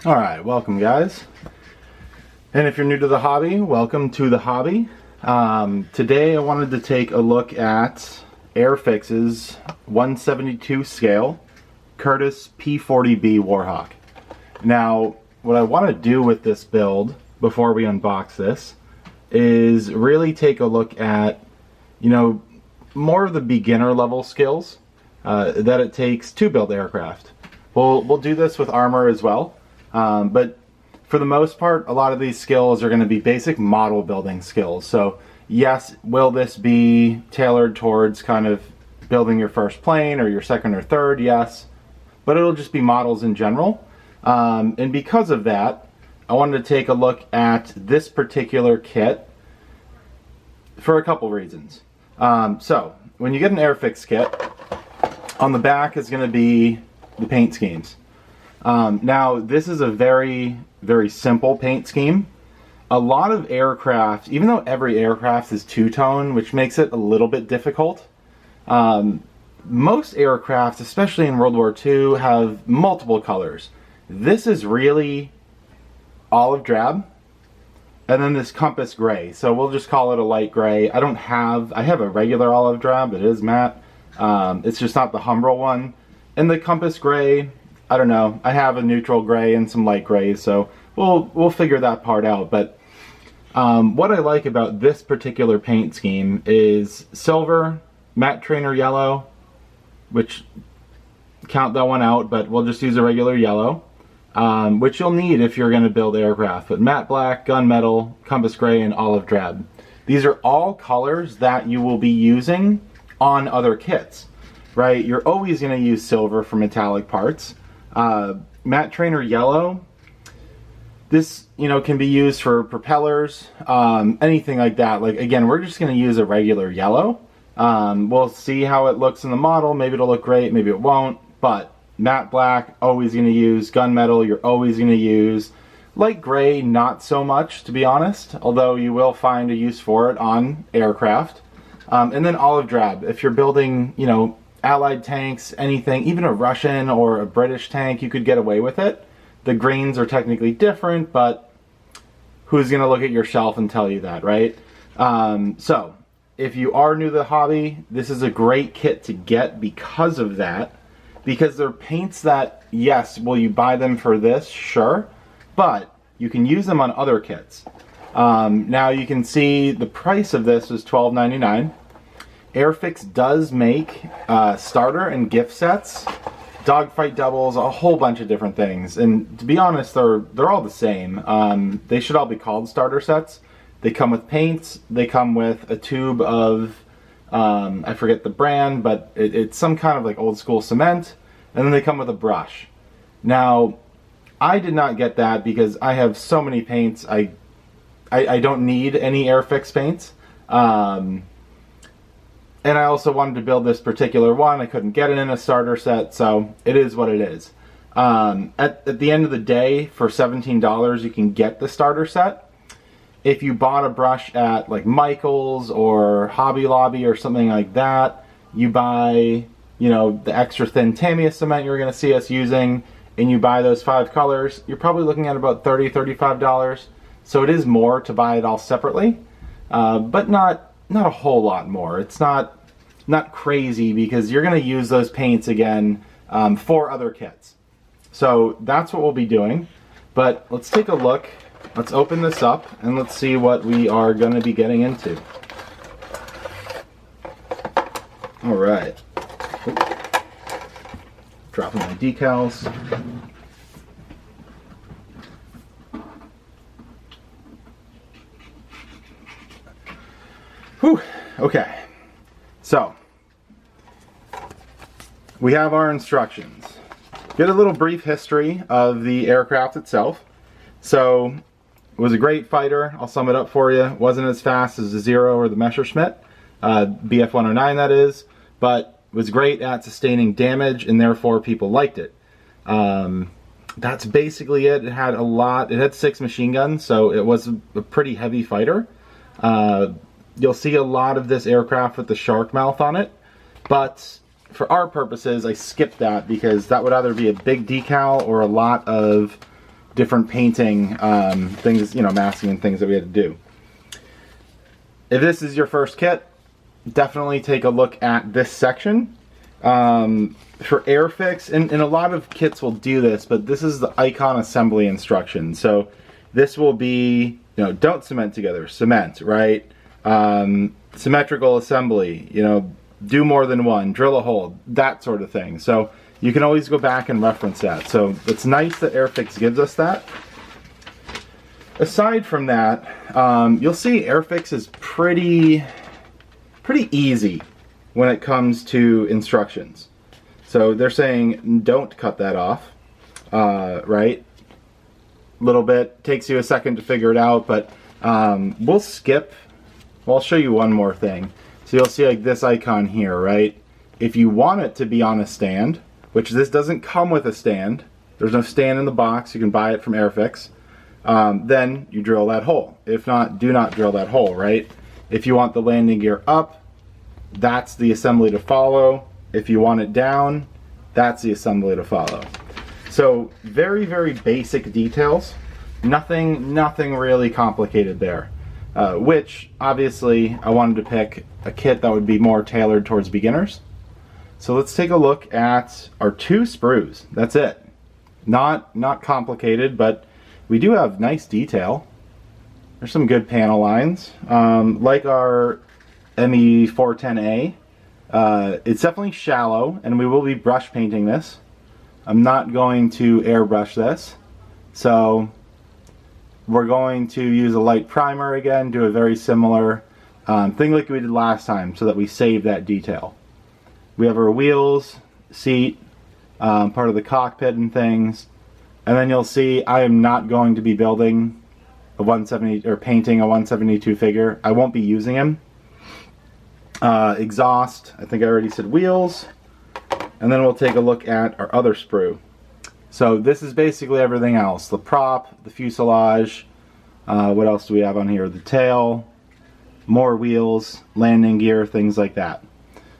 Alright, welcome guys. And if you're new to the hobby, welcome to the hobby. Today I wanted to take a look at Airfix's 1/72 scale Curtis P-40B Warhawk. Now, what I want to do with this build before we unbox this is really take a look at, more of the beginner level skills that it takes to build aircraft. We'll do this with armor as well. But for the most part, a lot of these skills are going to be basic model building skills. So yes, will this be tailored towards kind of building your first plane or your second or third? Yes, but it'll just be models in general. And because of that, I wanted to take a look at this particular kit for a couple reasons. So when you get an Airfix kit, on the back is going to be the paint schemes. Now, this is a very, very simple paint scheme. A lot of aircraft, even though every aircraft is two-tone, which makes it a little bit difficult, most aircraft, especially in World War II, have multiple colors. This is really olive drab, and then this compass gray. So we'll just call it a light gray. I have a regular olive drab, it is matte. It's just not the Humbrol one. And the compass gray, I don't know, I have a neutral gray and some light grays, so we'll figure that part out. But what I like about this particular paint scheme is silver, matte trainer yellow, which count that one out, but we'll just use a regular yellow, which you'll need if you're going to build aircraft. But matte black, gunmetal, compass gray, and olive drab. These are all colors that you will be using on other kits, right? You're always going to use silver for metallic parts. Matte trainer yellow, this can be used for propellers, anything like that. Like, again, we're just going to use a regular yellow. We'll see how it looks in the model. Maybe it'll look great, maybe it won't. But matte black, always going to use. Gunmetal, you're always going to use. Light gray, not so much, to be honest, although you will find a use for it on aircraft. And then olive drab, if you're building Allied tanks, anything, even a Russian or a British tank, you could get away with it. The greens are technically different, but who's going to look at your shelf and tell you that, right? So if you are new to the hobby, this is a great kit to get because of that. Because they're paints that, yes, will you buy them for this? Sure. But you can use them on other kits. Now you can see the price of this is $12.99. Airfix does make starter and gift sets, dogfight doubles, a whole bunch of different things. And to be honest, they're all the same. They should all be called starter sets. They come with paints. They come with a tube of, I forget the brand, but it's some kind of like old school cement. And then they come with a brush. Now, I did not get that because I have so many paints. I don't need any Airfix paints. And I also wanted to build this particular one. I couldn't get it in a starter set, so it is what it is. At the end of the day, for $17, you can get the starter set. If you bought a brush at like Michael's or Hobby Lobby or something like that, you buy, the extra thin tamiya cement you're going to see us using, and you buy those 5 colors, you're probably looking at about $30, $35. So it is more to buy it all separately, but not a whole lot more. It's not crazy because you're going to use those paints again for other kits. So that's what we'll be doing. But let's take a look. Let's open this up and let's see what we are going to be getting into. All right. Dropping my decals. Whew. Okay, so we have our instructions. Get a little brief history of the aircraft itself. So it was a great fighter. I'll sum it up for you. It wasn't as fast as the Zero or the Messerschmitt, BF-109 that is, but was great at sustaining damage, and therefore people liked it. That's basically it. It had 6 machine guns, so it was a pretty heavy fighter. You'll see a lot of this aircraft with the shark mouth on it, but for our purposes, I skipped that because that would either be a big decal or a lot of different painting things, you know, masking and things that we had to do. If this is your first kit, definitely take a look at this section. For Airfix, and a lot of kits will do this, but this is the icon assembly instructions. So this will be, you know, don't cement together, cement, right? Symmetrical assembly, you know, do more than one, drill a hole, that sort of thing. So you can always go back and reference that. So it's nice that Airfix gives us that. Aside from that, you'll see Airfix is pretty easy when it comes to instructions. So they're saying don't cut that off, right? Little bit, takes you a second to figure it out, but we'll skip. Well, I'll show you one more thing. So you'll see like this icon here, right? If you want it to be on a stand, which this doesn't come with a stand, there's no stand in the box, you can buy it from Airfix, then you drill that hole. If not, do not drill that hole, right? If you want the landing gear up, that's the assembly to follow. If you want it down, that's the assembly to follow. So very, very basic details. Nothing really complicated there. Which, obviously, I wanted to pick a kit that would be more tailored towards beginners. So let's take a look at our 2 sprues. That's it. Not complicated, but we do have nice detail. There's some good panel lines. Like our ME410A, it's definitely shallow, and we will be brush painting this. I'm not going to airbrush this, so we're going to use a light primer again, do a very similar thing like we did last time, so that we save that detail. We have our wheels, seat, part of the cockpit and things, and then you'll see I am not going to be building a 170 or painting a 172 figure. I won't be using him. Exhaust, I think I already said wheels, and then we'll take a look at our other sprue. So this is basically everything else. The prop, the fuselage, what else do we have on here? The tail, more wheels, landing gear, things like that.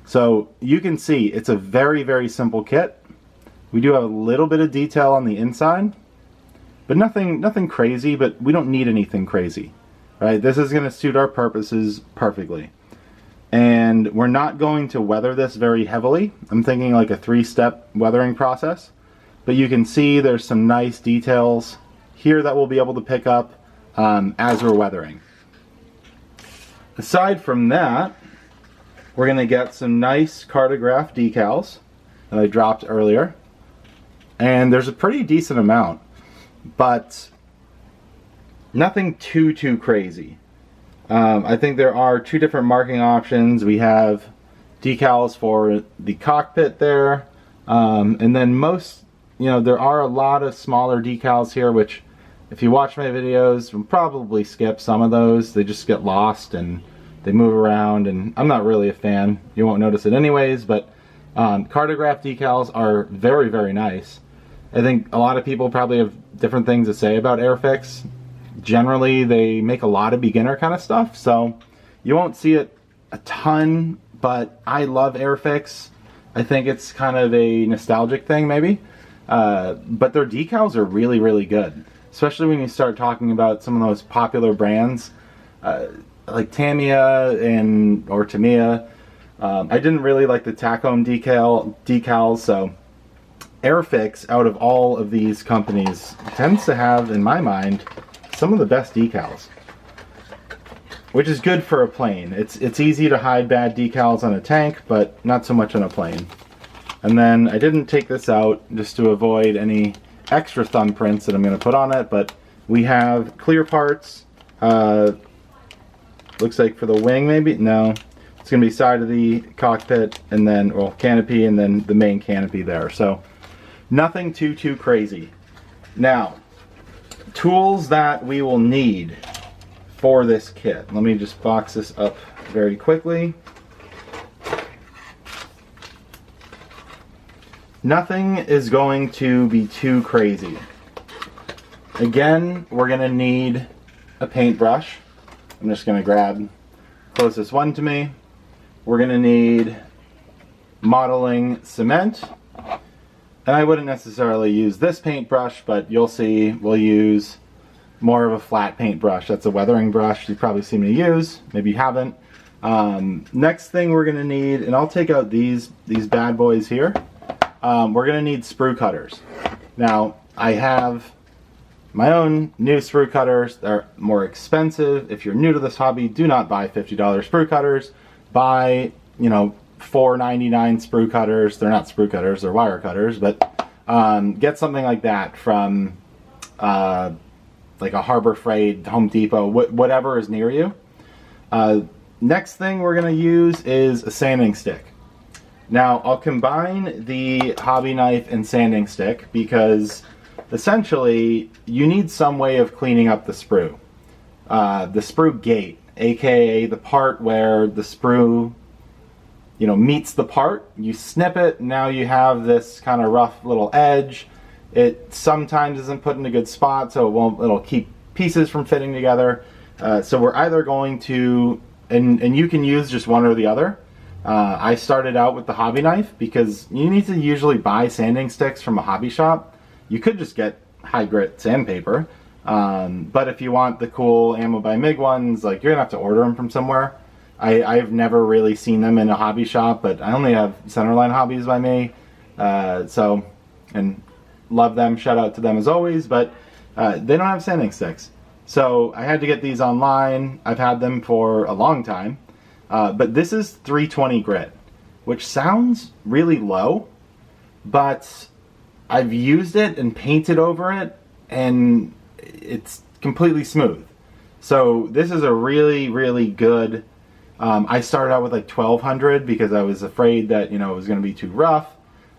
So you can see it's a very, very simple kit. We do have a little bit of detail on the inside, but nothing crazy, but we don't need anything crazy, right? This is going to suit our purposes perfectly. And we're not going to weather this very heavily. I'm thinking like a 3-step weathering process. But you can see there's some nice details here that we'll be able to pick up as we're weathering. Aside from that, we're going to get some nice cartograph decals that I dropped earlier. And there's a pretty decent amount, but nothing too crazy. I think there are 2 different marking options. We have decals for the cockpit there, and then there are a lot of smaller decals here, which if you watch my videos, you'll probably skip some of those. They just get lost and they move around, and I'm not really a fan. You won't notice it anyways, but cartograph decals are very, very nice. I think a lot of people probably have different things to say about Airfix. Generally, they make a lot of beginner kind of stuff, so you won't see it a ton, but I love Airfix. I think it's kind of a nostalgic thing, maybe. But their decals are really, really good, especially when you start talking about some of those popular brands like Tamiya or Tamiya. I didn't really like the Tacom decals, so Airfix, out of all of these companies, tends to have, in my mind, some of the best decals, which is good for a plane. It's easy to hide bad decals on a tank, but not so much on a plane. And then I didn't take this out just to avoid any extra thumbprints that I'm going to put on it, but we have clear parts. Looks like for the wing, maybe? No. It's going to be side of the cockpit, and then, well, canopy, and then the main canopy there. So nothing too crazy. Now, tools that we will need for this kit. Let me just box this up very quickly. Nothing is going to be too crazy. Again, we're going to need a paintbrush. I'm just going to grab closest one to me. We're going to need modeling cement. And I wouldn't necessarily use this paintbrush, but you'll see we'll use more of a flat paintbrush. That's a weathering brush you've probably seen me use. Maybe you haven't. Next thing we're going to need, and I'll take out these bad boys here. We're going to need sprue cutters. Now, I have my own new sprue cutters. They're more expensive. If you're new to this hobby, do not buy $50 sprue cutters. Buy, you know, $4.99 sprue cutters. They're not sprue cutters, they're wire cutters, but get something like that from like a Harbor Freight, Home Depot, whatever is near you. Next thing we're going to use is a sanding stick. Now, I'll combine the hobby knife and sanding stick because essentially you need some way of cleaning up the sprue. The sprue gate, aka the part where the sprue, you know, meets the part. You snip it, now you have this kind of rough little edge. It sometimes isn't put in a good spot, so it'll keep pieces from fitting together. So we're either going to, and you can use just one or the other. I started out with the hobby knife because you need to usually buy sanding sticks from a hobby shop. You could just get high grit sandpaper, but if you want the cool Ammo by MIG ones, like, you're gonna have to order them from somewhere. I've never really seen them in a hobby shop, but I only have Centerline Hobbies by me, so, and love them, shout out to them as always, but they don't have sanding sticks. So I had to get these online. I've had them for a long time, but this is 320 grit, which sounds really low, but I've used it and painted over it, and it's completely smooth. So this is a really, really good. I started out with like 1200 because I was afraid that, you know, it was going to be too rough.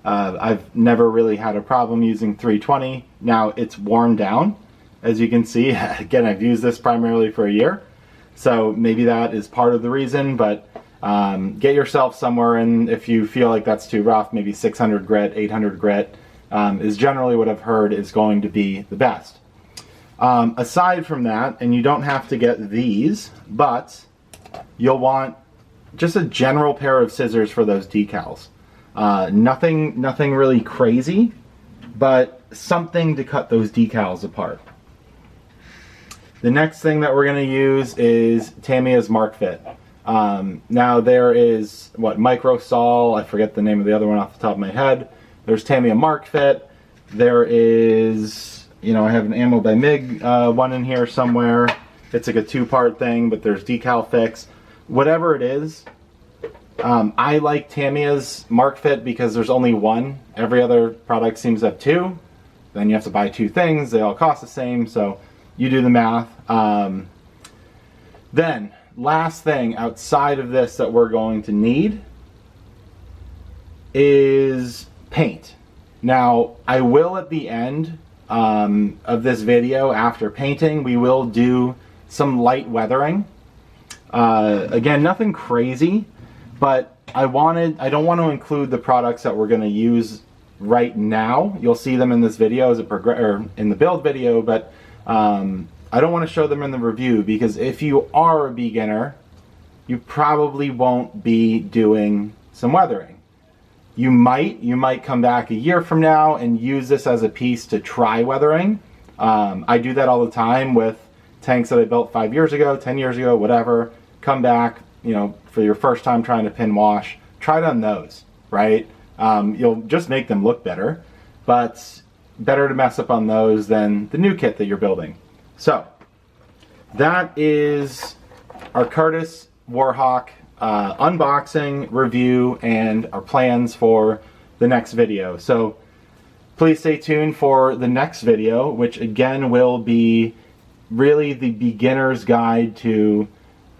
I've never really had a problem using 320. Now it's worn down, as you can see. Again, I've used this primarily for a year, so maybe that is part of the reason, but get yourself somewhere, and if you feel like that's too rough, maybe 600 grit, 800 grit is generally what I've heard is going to be the best. Aside from that, and you don't have to get these, but you'll want just a general pair of scissors for those decals. Nothing really crazy, but something to cut those decals apart. The next thing that we're going to use is Tamiya's Mark Fit. Now there is, Micro Sol, I forget the name of the other one off the top of my head. There's Tamiya Mark Fit. There is, you know, I have an Ammo by MIG one in here somewhere. It's like a two-part thing, but there's decal fix. Whatever it is, I like Tamiya's Mark Fit because there's only one. Every other product seems to have two. Then you have to buy two things. They all cost the same, so you do the math. Then, last thing outside of this that we're going to need is paint. Now, I will at the end of this video, after painting, we will do some light weathering. Again, nothing crazy, but I don't want to include the products that we're going to use right now. You'll see them in this video as in the build video, but I don't want to show them in the review because if you are a beginner, you probably won't be doing some weathering. You might come back a year from now and use this as a piece to try weathering. I do that all the time with tanks that I built 5 years ago, 10 years ago, whatever. Come back, you know, for your first time trying to pin wash, try it on those, right? You'll just make them look better, but better to mess up on those than the new kit that you're building. So that is our Curtis Warhawk unboxing, review, and our plans for the next video. So please stay tuned for the next video, which again will be really the beginner's guide to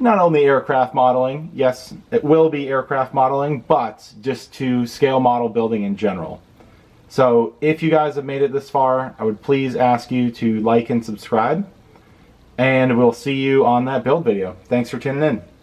not only aircraft modeling, yes, it will be aircraft modeling, but just to scale model building in general. So if you guys have made it this far, I would please ask you to like and subscribe, and we'll see you on that build video. Thanks for tuning in.